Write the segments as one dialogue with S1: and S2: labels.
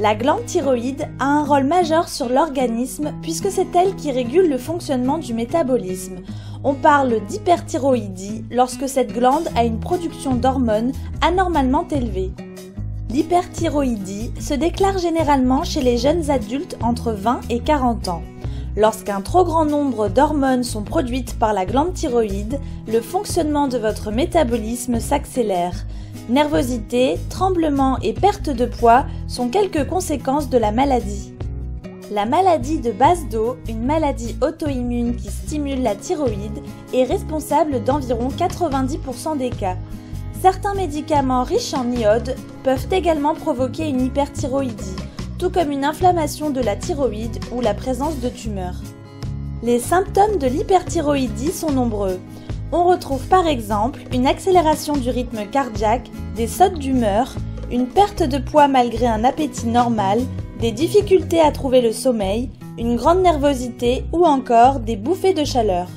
S1: La glande thyroïde a un rôle majeur sur l'organisme puisque c'est elle qui régule le fonctionnement du métabolisme. On parle d'hyperthyroïdie lorsque cette glande a une production d'hormones anormalement élevée. L'hyperthyroïdie se déclare généralement chez les jeunes adultes entre 20 et 40 ans. Lorsqu'un trop grand nombre d'hormones sont produites par la glande thyroïde, le fonctionnement de votre métabolisme s'accélère. Nervosité, tremblements et perte de poids sont quelques conséquences de la maladie. La maladie de Basedow, une maladie auto-immune qui stimule la thyroïde, est responsable d'environ 90% des cas. Certains médicaments riches en iode peuvent également provoquer une hyperthyroïdie, tout comme une inflammation de la thyroïde ou la présence de tumeurs. Les symptômes de l'hyperthyroïdie sont nombreux. On retrouve par exemple une accélération du rythme cardiaque, des sautes d'humeur, une perte de poids malgré un appétit normal, des difficultés à trouver le sommeil, une grande nervosité ou encore des bouffées de chaleur.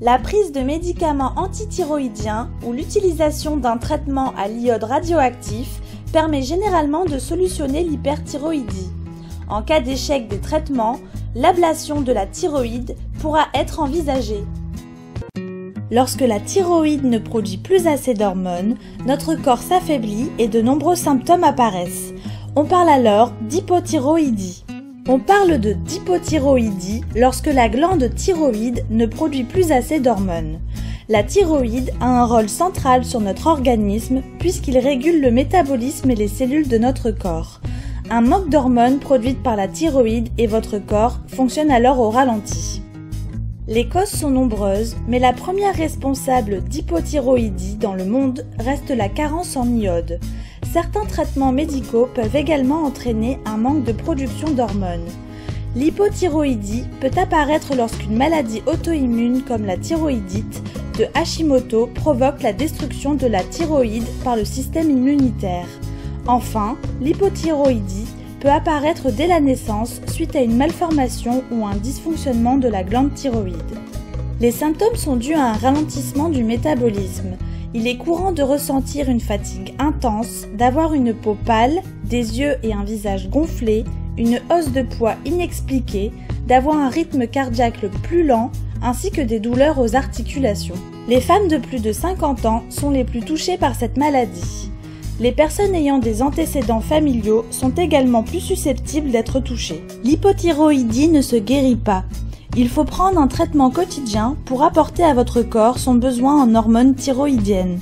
S1: La prise de médicaments antithyroïdiens ou l'utilisation d'un traitement à l'iode radioactif permet généralement de solutionner l'hyperthyroïdie. En cas d'échec des traitements, l'ablation de la thyroïde pourra être envisagée. Lorsque la thyroïde ne produit plus assez d'hormones, notre corps s'affaiblit et de nombreux symptômes apparaissent. On parle alors d'hypothyroïdie. On parle de d'hypothyroïdie lorsque la glande thyroïde ne produit plus assez d'hormones. La thyroïde a un rôle central sur notre organisme puisqu'il régule le métabolisme et les cellules de notre corps. Un manque d'hormones produites par la thyroïde et votre corps fonctionne alors au ralenti. Les causes sont nombreuses, mais la première responsable d'hypothyroïdie dans le monde reste la carence en iode. Certains traitements médicaux peuvent également entraîner un manque de production d'hormones. L'hypothyroïdie peut apparaître lorsqu'une maladie auto-immune comme la thyroïdite de Hashimoto provoque la destruction de la thyroïde par le système immunitaire. Enfin, l'hypothyroïdie peut apparaître dès la naissance suite à une malformation ou un dysfonctionnement de la glande thyroïde. Les symptômes sont dus à un ralentissement du métabolisme. Il est courant de ressentir une fatigue intense, d'avoir une peau pâle, des yeux et un visage gonflés, une hausse de poids inexpliquée, d'avoir un rythme cardiaque plus lent, ainsi que des douleurs aux articulations. Les femmes de plus de 50 ans sont les plus touchées par cette maladie. Les personnes ayant des antécédents familiaux sont également plus susceptibles d'être touchées. L'hypothyroïdie ne se guérit pas. Il faut prendre un traitement quotidien pour apporter à votre corps son besoin en hormones thyroïdiennes.